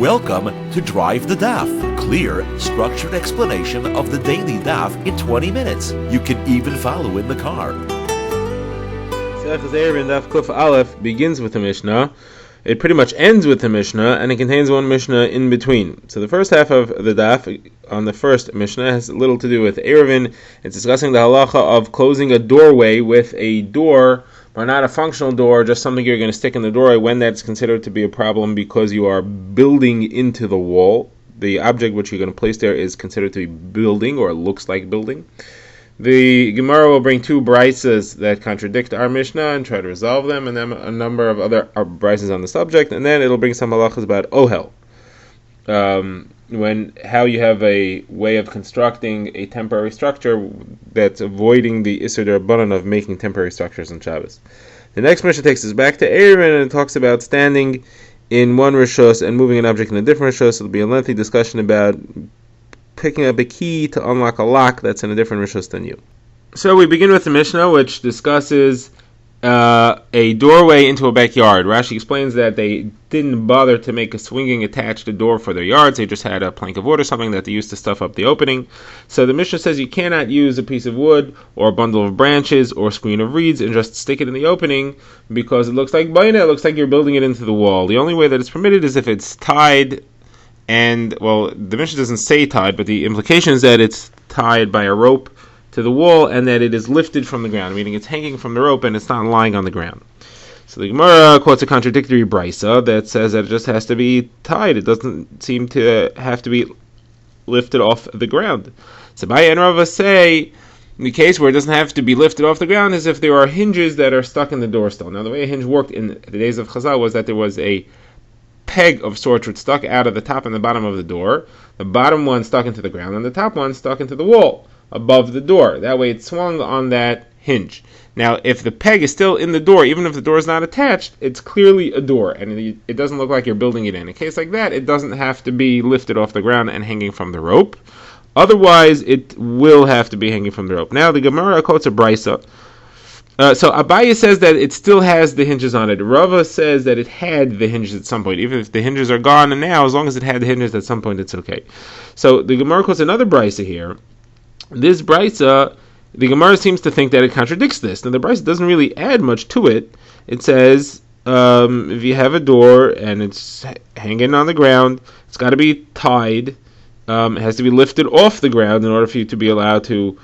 Welcome to Drive the Daf. Clear, structured explanation of the daily Daf in 20 minutes. You can even follow in the car. Eruvin Daf Kuf Aleph begins with the Mishnah. It pretty much ends with the Mishnah, and it contains one Mishnah in between. So the first half of the Daf on the first Mishnah has little to do with Eruvin. It's discussing the halacha of closing a doorway with a door, but not a functional door, just something you're going to stick in the doorway, when that's considered to be a problem because you are building into the wall. The object which you're going to place there is considered to be building, or looks like building. The Gemara will bring two brises that contradict our Mishnah and try to resolve them, and then a number of other brises on the subject, and then it'll bring some halachas about ohel. How you have a way of constructing a temporary structure that's avoiding the Isser D'Rabbanan of making temporary structures on Shabbos. The next Mishnah takes us back to Eruvin and talks about standing in one rishos and moving an object in a different rishos. It'll be a lengthy discussion about picking up a key to unlock a lock that's in a different rishos than you. So we begin with the Mishnah, which discusses a doorway into a backyard. Rashi explains that they didn't bother to make a swinging attached door for their yards. They just had a plank of wood or something that they used to stuff up the opening. So the Mishnah says you cannot use a piece of wood or a bundle of branches or a screen of reeds and just stick it in the opening because it looks like baina, it looks like you're building it into the wall. The only way that it's permitted is if it's tied, and, well, the Mishnah doesn't say tied, but the implication is that it's tied by a rope to the wall and that it is lifted from the ground, meaning it's hanging from the rope and it's not lying on the ground. So the Gemara quotes a contradictory brisa that says that it just has to be tied. It doesn't seem to have to be lifted off the ground. So Abaye and Rava say the case where it doesn't have to be lifted off the ground is if there are hinges that are stuck in the door still. Now the way a hinge worked in the days of Chazal was that there was a peg of sorts which stuck out of the top and the bottom of the door. The bottom one stuck into the ground and the top one stuck into the wall above the door. That way it swung on that hinge. Now, if the peg is still in the door, even if the door is not attached, it's clearly a door, and it doesn't look like you're building it in. In a case like that, it doesn't have to be lifted off the ground and hanging from the rope. Otherwise, it will have to be hanging from the rope. Now, the Gemara quotes a brisa. So Abaye says that it still has the hinges on it. Rava says that it had the hinges at some point. Even if the hinges are gone and now, as long as it had the hinges at some point, it's okay. So the Gemara quotes another brisa here. This brisa, the Gemara seems to think that it contradicts this. Now the brisa doesn't really add much to it. It says if you have a door and it's hanging on the ground, it's got to be tied. It has to be lifted off the ground in order for you to be allowed to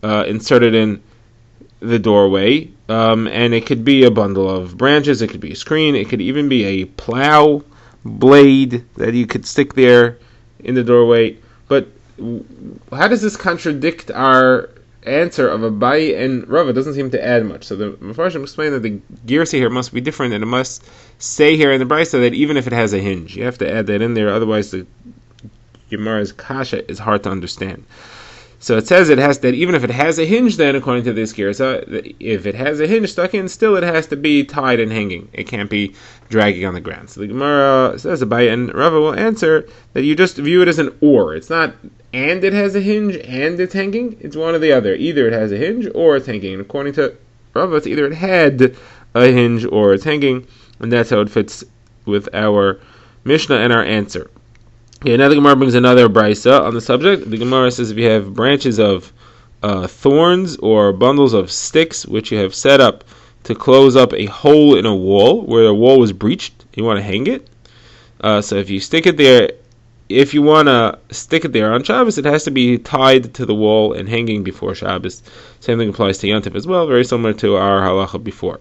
insert it in the doorway. And it could be a bundle of branches, it could be a screen, it could even be a plow blade that you could stick there in the doorway. But how does this contradict our answer of Abaye and Rava? It doesn't seem to add much. So the Mefarshim explain that the Girsa here must be different, and it must say here in the Brisa that even if it has a hinge, you have to add that in there, otherwise the Gemara's kasha is hard to understand. So it says it has that even if it has a hinge, then according to this Girsa, if it has a hinge stuck in, still it has to be tied and hanging. It can't be dragging on the ground. So the Gemara says Abaye and Rava will answer that you just view it as an or. It's not and it has a hinge and it's hanging. It's one or the other. Either it has a hinge or it's hanging. And according to Rava, it's either it had a hinge or it's hanging, and that's how it fits with our Mishnah and our answer. Okay, now the Gemara brings another brisa on the subject. The Gemara says if you have branches of thorns or bundles of sticks which you have set up to close up a hole in a wall where the wall was breached, you want to hang it. So if you stick it there, if you want to stick it there on Shabbos, it has to be tied to the wall and hanging before Shabbos. Same thing applies to Yontif as well, very similar to our halacha before.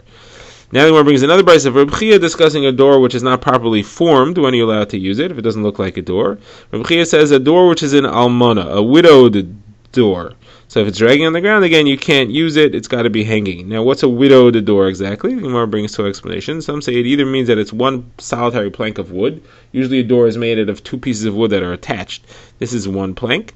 Now the Gemara brings another brisa of Reb Chia discussing a door which is not properly formed. When are you allowed to use it if it doesn't look like a door? Reb Chia says a door which is an almana, a widowed door. So if it's dragging on the ground, again, you can't use it. It's got to be hanging. Now, what's a widowed door exactly? The Gemara brings two explanations. Some say it either means that it's one solitary plank of wood. Usually a door is made out of two pieces of wood that are attached. This is one plank.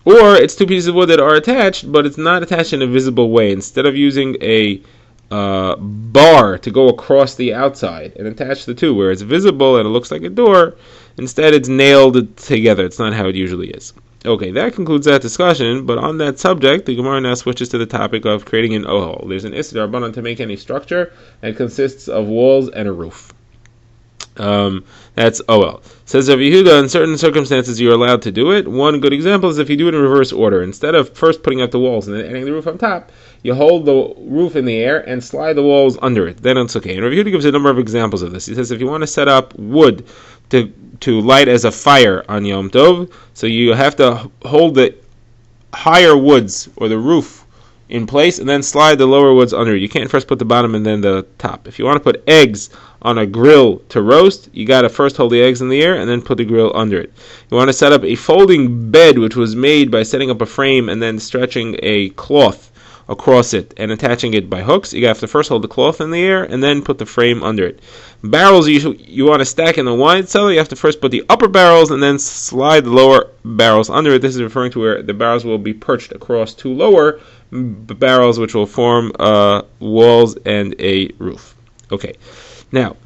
Or it's two pieces of wood that are attached, but it's not attached in a visible way. Instead of using a bar to go across the outside and attach the two where it's visible and it looks like a door, instead it's nailed together. It's not how it usually is. Okay, that concludes that discussion, but on that subject, the Gemara now switches to the topic of creating an ohel. There's an Isser D'Rabbanan to make any structure that consists of walls and a roof. That's OL. Says Rav Yehuda, in certain circumstances you're allowed to do it. One good example is if you do it in reverse order. Instead of first putting up the walls and then adding the roof on top, you hold the roof in the air and slide the walls under it. Then it's okay. And Rav Yehuda gives a number of examples of this. He says if you want to set up wood to light as a fire on Yom Tov, so you have to hold the higher woods or the roof in place and then slide the lower woods under it. You can't first put the bottom and then the top. If you want to put eggs on a grill to roast, you got to first hold the eggs in the air and then put the grill under it. You want to set up a folding bed, which was made by setting up a frame and then stretching a cloth across it and attaching it by hooks. You have to first hold the cloth in the air and then put the frame under it. Barrels you want to stack in the wine cellar, you have to first put the upper barrels and then slide the lower barrels under it. This is referring to where the barrels will be perched across two lower barrels, which will form walls and a roof. Okay, now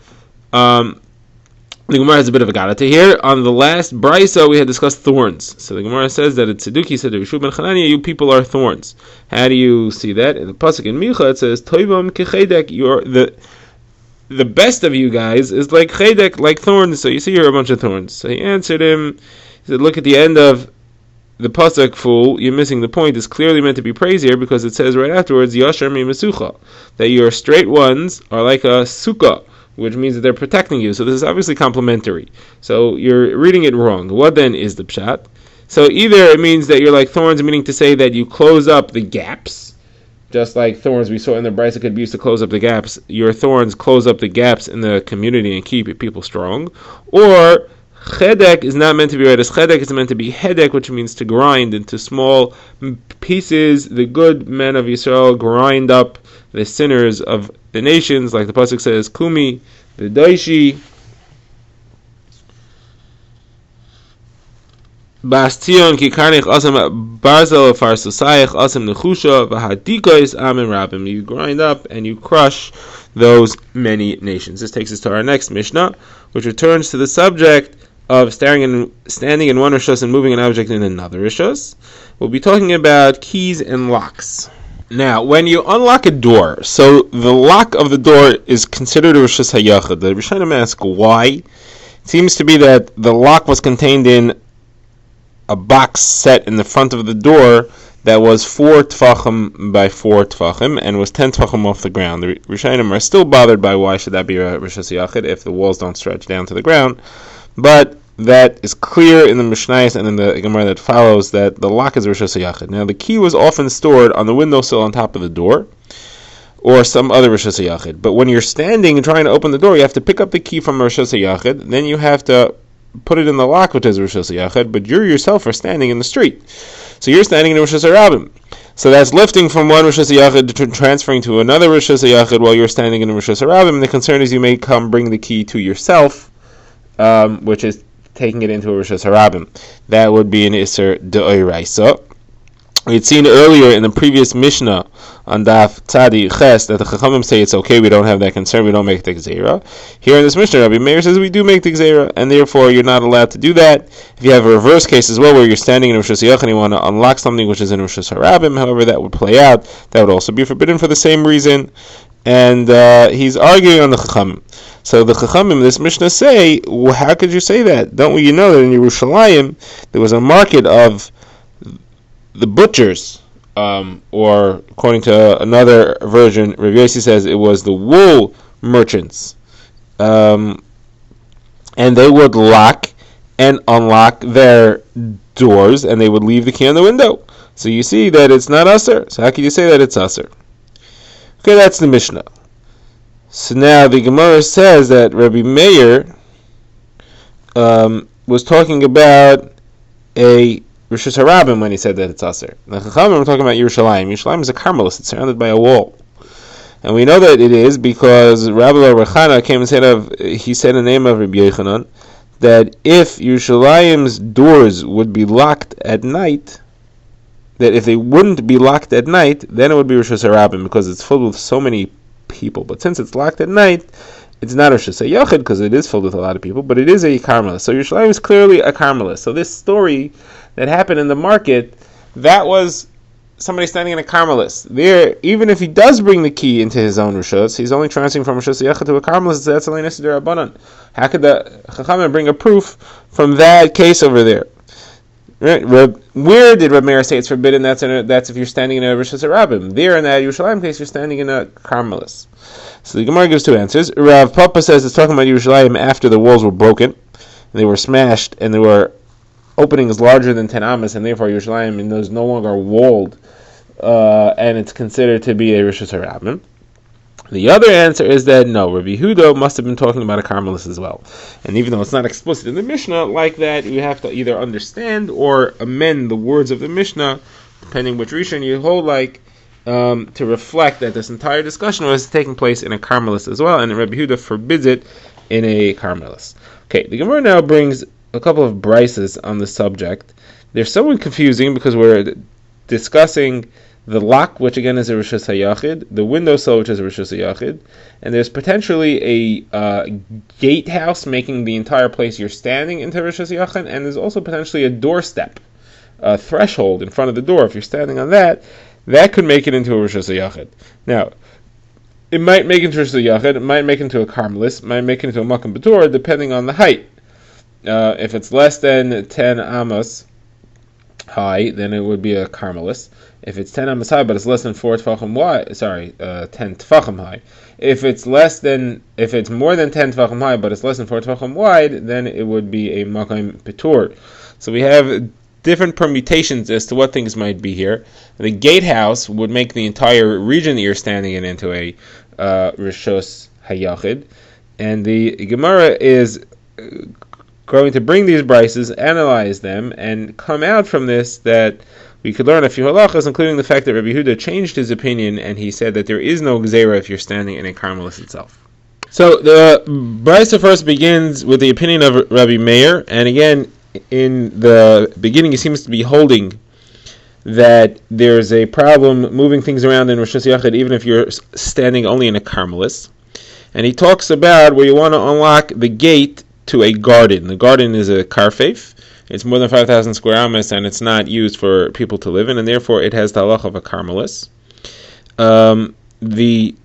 the Gemara has a bit of a gadata here. On the last brisa, we had discussed thorns. So the Gemara says that it's Tzeduki said to Rishu ben Chananya, you people are thorns. How do you see that? In the pasuk in Micha, it says, Toivam kechedek, you're the best of you guys is like chedek, like thorns. So you see here a bunch of thorns. So he answered him, he said, look at the end of the pasuk, fool, you're missing the point. It's clearly meant to be praised here because it says right afterwards, Yasher mi mesucha, that your straight ones are like a sukkah, which means that they're protecting you. So this is obviously complimentary. So you're reading it wrong. What then is the pshat? So either it means that you're like thorns, meaning to say that you close up the gaps, just like thorns we saw in the brisa could be used to close up the gaps. Your thorns close up the gaps in the community and keep people strong. Or chedek is not meant to be read as chedek, it's meant to be hedek, which means to grind into small pieces. The good men of Yisrael grind up the sinners of the nations, like the pasuk says, Kumi, the Daishi, Bastion kikarnich asam barzel farsusayich asam nechusha v'hadikos amin rabim. You grind up and you crush those many nations. This takes us to our next Mishnah, which returns to the subject of standing in one rishos and moving an object in another rishos. We'll be talking about keys and locks. Now, when you unlock a door, so the lock of the door is considered a rishos hayachid. The Rishonim ask why. It seems to be that the lock was contained in a box set in the front of the door that was 4 tfachim by 4 tfachim and was 10 tfachim off the ground. The Rishonim are still bothered by why should that be a rishos hayachid if the walls don't stretch down to the ground, but that is clear in the Mishnayos and in the Gemara that follows that the lock is rishos hayachid. Now the key was often stored on the windowsill on top of the door or some other rishos hayachid, but when you're standing and trying to open the door, you have to pick up the key from rishos hayachid, then you have to put it in the lock, which is rishos hayachid, but you yourself are standing in the street. So you're standing in rishos harabim. So that's lifting from one rishos hayachid to transferring to another rishos hayachid while you're standing in rishos harabim. And the concern is you may come bring the key to yourself, which is taking it into a rishos harabim. That would be an iser de'oraisa. We had seen earlier in the previous Mishnah on Daf Tzadi Ches that the Chachamim say it's okay, we don't have that concern, we don't make the Gzeira. Here in this Mishnah, Rabbi Meir says we do make the Gzeira, and therefore you're not allowed to do that. If you have a reverse case as well, where you're standing in Rosh Hashanah and you want to unlock something which is in Rosh Hashanah, however that would play out, that would also be forbidden for the same reason. And he's arguing on the Chachamim. So the Chachamim, this Mishnah say, well, how could you say that? Don't you know that in Yerushalayim there was a market of the butchers, or according to another version, Rav Yossi says it was the wool merchants, and they would lock and unlock their doors, and they would leave the key on the window. So you see that it's not aser. So how can you say that it's aser? Okay, that's the Mishnah. So now the Gemara says that Rabbi Meir was talking about a rishos harabim when he said that it's aser. The Chachamim are talking about Yerushalayim. Yerushalayim is a Carmelis. It's surrounded by a wall. And we know that it is because Rabbi Rechana came and said he said in the name of Rabbi Yochanan that if Yerushalayim's doors would be locked at night, that if they wouldn't be locked at night, then it would be rishos harabim because it's filled with so many people. But since it's locked at night, it's not a rishos hayachid because it is filled with a lot of people, but it is a Carmelis. So Yerushalayim is clearly a Carmelis. So this story that happened in the market, that was somebody standing in a Carmelis, there, even if he does bring the key into his own Rishus, he's only transferring from Rishus Yachid to a Carmelis, that's only Neseder Rabbanan. How could the Chachamim bring a proof from that case over there? Right? Where did Reb Meir say it's forbidden? That's if you're standing in a Rishus Rabbim. There, in that Yerushalayim case, you're standing in a Carmelis. So the Gemara gives two answers. Rav Papa says it's talking about Yerushalayim after the walls were broken, they were smashed, and they were openings larger than 10 amas, and therefore Yerushalayim is no longer walled, and it's considered to be a Rishus Harabim. The other answer is that no, Rabbi Yehuda must have been talking about a Carmelis as well. And even though it's not explicit in the Mishnah like that, you have to either understand or amend the words of the Mishnah, depending which Rishon you hold like, to reflect that this entire discussion was taking place in a Carmelis as well, and Rabbi Yehuda forbids it in a Carmelis. Okay, the Gemara now brings a couple of brises on the subject. They're somewhat confusing because we're discussing the lock, which again is a Rishus HaYachid, the windowsill, which is a Rishus HaYachid, and there's potentially a gatehouse making the entire place you're standing into Rishus HaYachid, and there's also potentially a doorstep, a threshold in front of the door. If you're standing on that, that could make it into a Rishus HaYachid. Now, it might make it into a Rishus HaYachid, it might make it into a Carmelis, it might make it into a Makam B'Torah, depending on the height. If it's less than 10 amos high, then it would be a Carmelis. If it's 10 amos high, but it's less than 4 tefachim wide, 10 tefachim high. If it's more than 10 tefachim high, but it's less than 4 tefachim wide, then it would be a Makam B'Torah. So we have different permutations as to what things might be here. The gatehouse would make the entire region that you're standing in into a Rishus HaYachid, and the Gemara is going to bring these brises, analyze them, and come out from this that we could learn a few halachas, including the fact that Rabbi Yehuda changed his opinion and he said that there is no gzeira if you're standing in a Carmelis itself. So the brisa first begins with the opinion of Rabbi Meir, and again, in the beginning he seems to be holding that there's a problem moving things around in Rishus Yachid even if you're standing only in a Carmelis. And he talks about where you want to unlock the gate to a garden. The garden is a karfeif. It's more than 5,000 square amas, and it's not used for people to live in, and therefore it has the halach of a Carmelis. The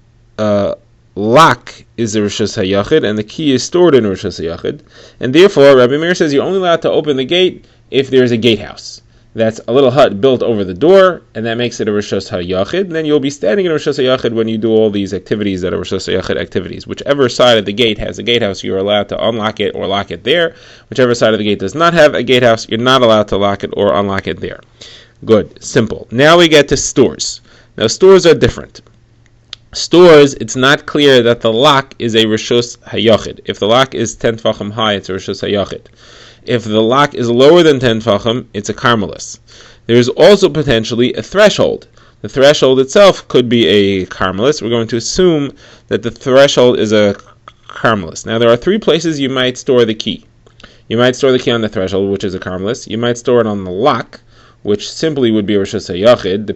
lock is a Rishus HaYachid, and the key is stored in a Rishus HaYachid, and therefore Rabbi Meir says you're only allowed to open the gate if there's a gatehouse. That's a little hut built over the door, and that makes it a Rishus HaYachid. Then you'll be standing in a Rishus HaYachid when you do all these activities that are Rishus HaYachid activities. Whichever side of the gate has a gatehouse, you're allowed to unlock it or lock it there. Whichever side of the gate does not have a gatehouse, you're not allowed to lock it or unlock it there. Good, simple. Now we get to stores. Now stores are different. Stores, it's not clear that the lock is a Rishus HaYachid. If the lock is 10 tefachim high, it's a Rishus HaYachid. If the lock is lower than 10 tefachim, it's a Carmelis. There is also potentially a threshold. The threshold itself could be a Carmelis. We're going to assume that the threshold is a Carmelis. Now there are three places you might store the key. You might store the key on the threshold, which is a Carmelis. You might store it on the lock, which simply would be a Rishus HaYachid,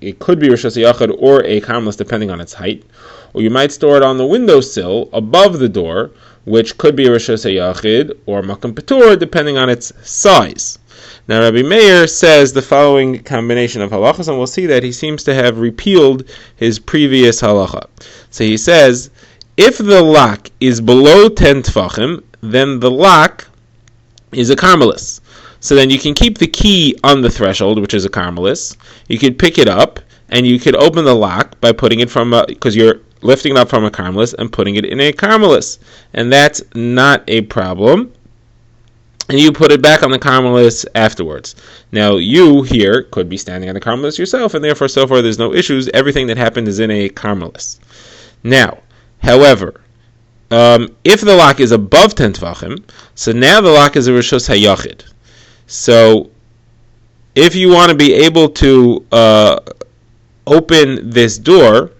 it could be Rishus HaYachid or a Carmelis depending on its height. Or you might store it on the windowsill above the door, which could be a Rishus HaYachid or Makam B'Torah depending on its size. Now Rabbi Meir says the following combination of halachas, and we'll see that he seems to have repealed his previous halacha. So he says, if the lock is below 10 tefachim, then the lock is a Carmelis. So then you can keep the key on the threshold, which is a Carmelis. You could pick it up, and you could open the lock by putting it because you're lifting it up from a Carmelis and putting it in a Carmelis. And that's not a problem. And you put it back on the Carmelis afterwards. Now, you here could be standing on the Carmelis yourself, and therefore, so far, there's no issues. Everything that happened is in a Carmelis. Now, however, if the lock is above 10 Tvachim, so now the lock is a Rishus HaYachid. So, if you want to be able to open this door,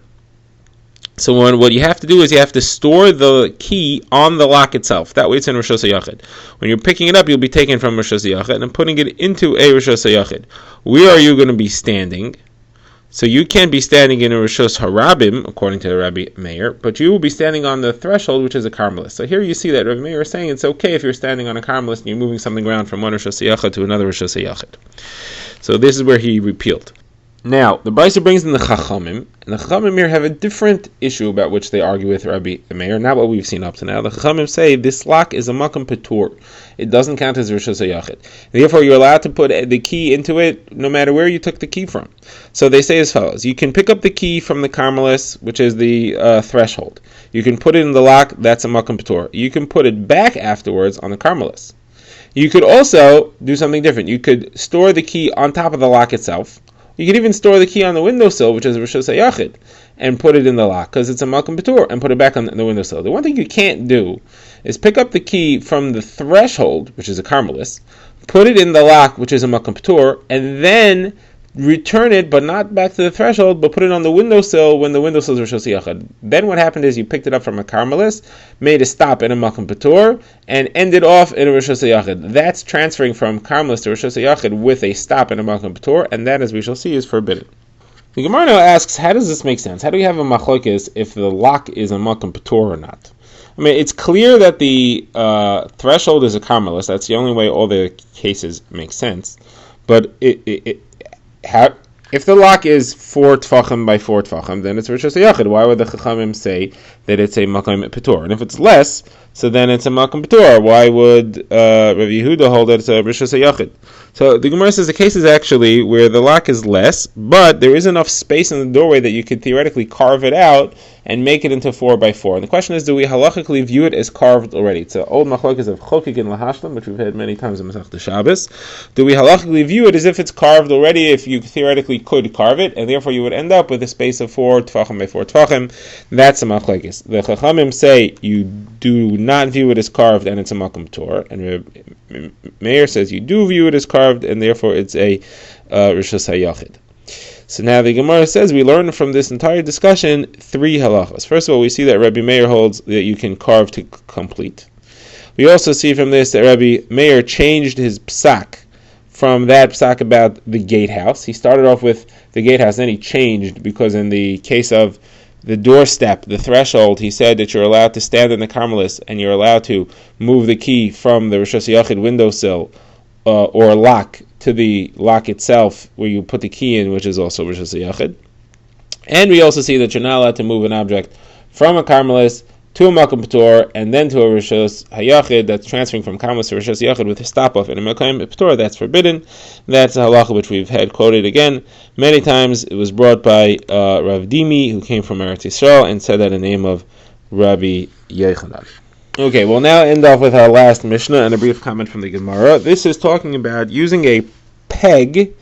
so what you have to do is you have to store the key on the lock itself. That way it's in Rishus HaYachid. When you're picking it up, you'll be taking it from Rishus HaYachid and putting it into a Rishus HaYachid. Where are you going to be standing? So you can't be standing in a Rishus Harabim, according to Rabbi Meir, but you will be standing on the threshold, which is a Carmelis. So here you see that Rabbi Meir is saying it's okay if you're standing on a Carmelis and you're moving something around from one Rishus HaYachid to another Rishus HaYachid. So this is where he repealed. Now, the Brisa brings in the Chachamim, and the Chachamim here have a different issue about which they argue with Rabbi Meir, not what we've seen up to now. The Chachamim say this lock is a makam patur. It doesn't count as Rishus HaYachid. Therefore, you're allowed to put the key into it no matter where you took the key from. So they say as follows. You can pick up the key from the Carmelis, which is the threshold. You can put it in the lock, that's a makam patur. You can put it back afterwards on the Carmelis. You could also do something different. You could store the key on top of the lock itself. You can even store the key on the windowsill, which is Rishus HaYachid, and put it in the lock, because it's a Malkum Patur, and put it back on the windowsill. The one thing you can't do is pick up the key from the threshold, which is a Carmelis, put it in the lock, which is a Malkum Patur, and then return it, but not back to the threshold, but put it on the windowsill when the windowsill is Rishus HaYachid. Then what happened is you picked it up from a Carmelis, made a stop in a Malkum Patur, and ended off in a Rishus HaYachid. That's transferring from Carmelis to Rishus HaYachid with a stop in a Malkum Patur, and that, as we shall see, is forbidden. The Gemara now asks, how does this make sense? How do we have a machlokes if the lock is a Malkum Patur or not? I mean, it's clear that the threshold is a Carmelis. That's the only way all the cases make sense. But if the lock is 4 tfachim by 4 tfachim, then it's Rishus HaYachid. Why would the Chachamim say that it's a Makam Patur? And if it's less, so then it's a Makam Patur. Why would Rav Yehuda hold that it's a Rishus HaYachid? So the Gemara says the case is actually where the lock is less, but there is enough space in the doorway that you could theoretically carve it out and make it into 4 by 4. And the question is, do we halachically view it as carved already? It's an old machlokes of Chokik and Lahashlam, which we've had many times in Masech Shabbos. Do we halachically view it as if it's carved already, if you theoretically could carve it, and therefore you would end up with a space of 4 tfachim by 4 tfachim? That's a machlokes. The Chachamim say you do not view it as carved and it's a Malkum Patur, and Meir says you do view it as carved and therefore it's a Rishus HaYachid. So now the Gemara says we learn from this entire discussion 3 halachas. First of all, we see that Rabbi Meir holds that you can carve to complete. We also see from this that Rabbi Meir changed his psak from that psak about the gatehouse. He started off with the gatehouse, then he changed, because in the case of the doorstep, the threshold, he said that you're allowed to stand in the Carmelis and you're allowed to move the key from the Rishus HaYachid windowsill or lock to the lock itself where you put the key in, which is also Rishus HaYachid. And we also see that you're not allowed to move an object from a Carmelis to a Malkum Patur and then to a Rishus HaYachid that's transferring from Carmelis to Rishus HaYachid with a stop-off in a Malkum Patur. That's forbidden. That's a halacha which we've had quoted again many times. It was brought by Rav Dimi, who came from Eretz Yisrael, and said that in the name of Rabbi Yechanan. Okay, we'll now end off with our last Mishnah and a brief comment from the Gemara. This is talking about using a peg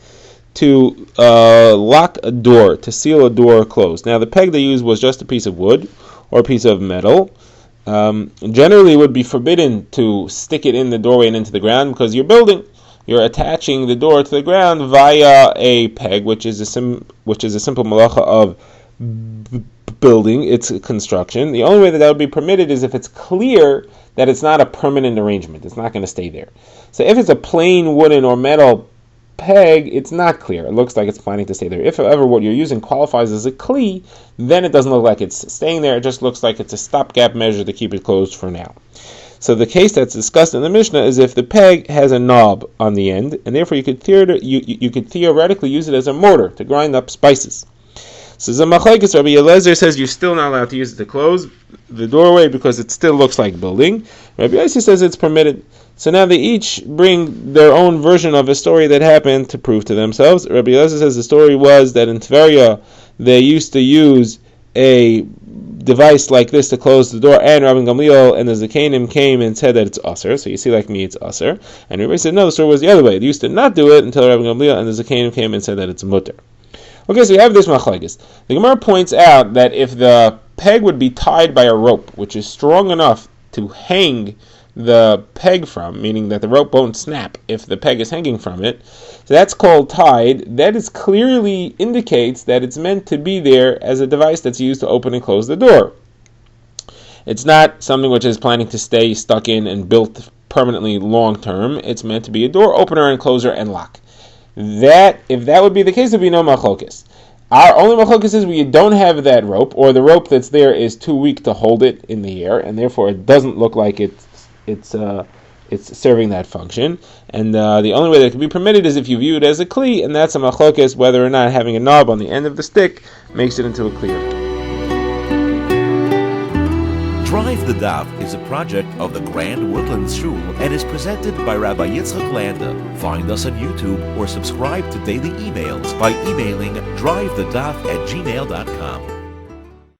to lock a door, to seal a door closed. Now, the peg they used was just a piece of wood or a piece of metal. Generally, it would be forbidden to stick it in the doorway and into the ground because you're building. You're attaching the door to the ground via a peg, which is a simple malacha of building, it's construction. The only way that would be permitted is if it's clear that it's not a permanent arrangement. It's not going to stay there. So if it's a plain wooden or metal peg, it's not clear. It looks like it's planning to stay there. If, however, what you're using qualifies as a kli, then it doesn't look like it's staying there. It just looks like it's a stopgap measure to keep it closed for now. So the case that's discussed in the Mishnah is if the peg has a knob on the end, and therefore you could theoretically use it as a mortar to grind up spices. So Zamachaikas Rabbi Eliezer says you're still not allowed to use it to close the doorway because it still looks like building. Rabbi Yossi says it's permitted. So now they each bring their own version of a story that happened to prove to themselves. Rabbi Eliezer says the story was that in Tveria they used to use a device like this to close the door, and Rabbi Gamliel and the Zakanim came and said that it's usher. So you see, like me, it's usher. And everybody said no, the story was the other way. They used to not do it until Rabbi Gamliel and the Zakanim came and said that it's mutter. Okay, so you have this machlekes. The Gemara points out that if the peg would be tied by a rope, which is strong enough to hang the peg from, meaning that the rope won't snap if the peg is hanging from it, so that's called tied. That is clearly indicates that it's meant to be there as a device that's used to open and close the door. It's not something which is planning to stay stuck in and built permanently long term. It's meant to be a door opener and closer and lock. That, if that would be the case, there would be no machlokes. Our only machlokes is we don't have that rope, or the rope that's there is too weak to hold it in the air, and therefore it doesn't look like it's it's serving that function. And the only way that it can be permitted is if you view it as a kli, and that's a machlokes whether or not having a knob on the end of the stick makes it into a kli. Drive the Daf is a project of the Grand Woodlands Shul and is presented by Rabbi Yitzchak Landa. Find us on YouTube or subscribe to daily emails by emailing drivethedaf@gmail.com.